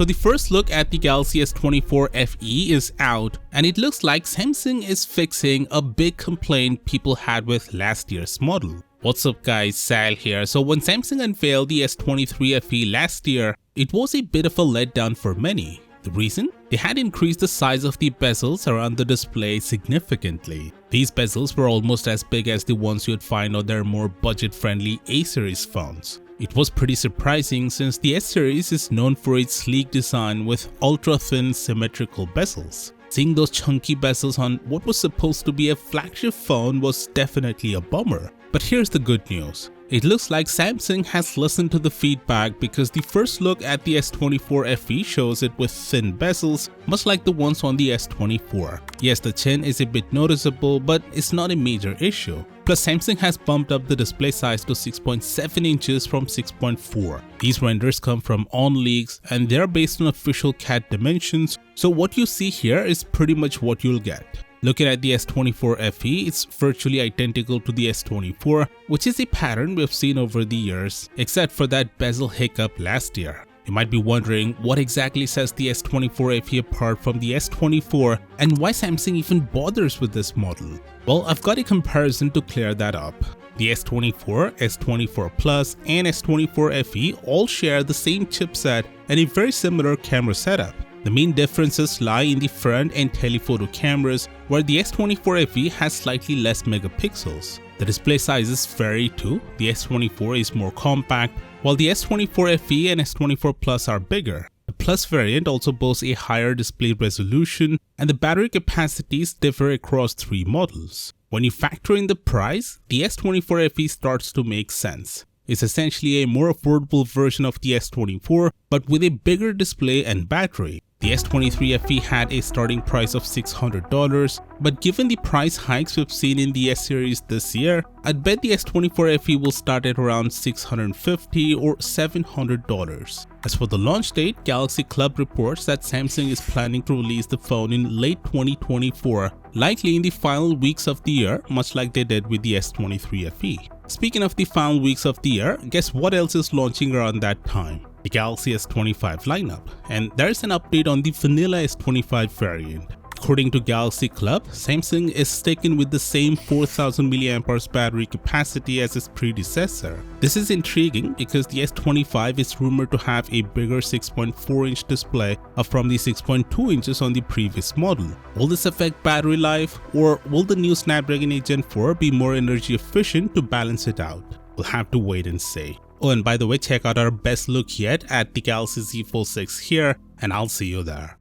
So the first look at the Galaxy S24 FE is out, and it looks like Samsung is fixing a big complaint people had with last year's model. What's up guys, Sal here. So when Samsung unveiled the S23 FE last year, it was a bit of a letdown for many. The reason? They had increased the size of the bezels around the display significantly. These bezels were almost as big as the ones you'd find on their more budget-friendly A-series phones. It was pretty surprising since the S-series is known for its sleek design with ultra-thin symmetrical bezels. Seeing those chunky bezels on what was supposed to be a flagship phone was definitely a bummer. But here's the good news. It looks like Samsung has listened to the feedback because the first look at the S24 FE shows it with thin bezels, much like the ones on the S24. Yes, the chin is a bit noticeable, but it's not a major issue. Plus, Samsung has bumped up the display size to 6.7 inches from 6.4. These renders come from OnLeaks and they're based on official CAD dimensions, so what you see here is pretty much what you'll get. Looking at the S24 FE, it's virtually identical to the S24, which is a pattern we've seen over the years, except for that bezel hiccup last year. You might be wondering what exactly sets the S24 FE apart from the S24 and why Samsung even bothers with this model. Well, I've got a comparison to clear that up. The S24, S24 Plus, and S24 FE all share the same chipset and a very similar camera setup. The main differences lie in the front and telephoto cameras, where the S24 FE has slightly less megapixels. The display sizes vary too. The S24 is more compact, while the S24 FE and S24 Plus are bigger. The Plus variant also boasts a higher display resolution, and the battery capacities differ across three models. When you factor in the price, the S24 FE starts to make sense. It's essentially a more affordable version of the S24, but with a bigger display and battery. The S23 FE had a starting price of $600, but given the price hikes we've seen in the S-series this year, I'd bet the S24 FE will start at around $650 or $700. As for the launch date, Galaxy Club reports that Samsung is planning to release the phone in late 2024, likely in the final weeks of the year, much like they did with the S23 FE. Speaking of the final weeks of the year, guess what else is launching around that time? The Galaxy S25 lineup, and there's an update on the vanilla S25 variant. According to Galaxy Club, Samsung is sticking with the same 4000 mAh battery capacity as its predecessor. This is intriguing because the S25 is rumored to have a bigger 6.4-inch display up from the 6.2 inches on the previous model. Will this affect battery life, or will the new Snapdragon 8 Gen 4 be more energy efficient to balance it out? We'll have to wait and see. Oh, and by the way, check out our best look yet at the Galaxy Z Fold 6 here, and I'll see you there.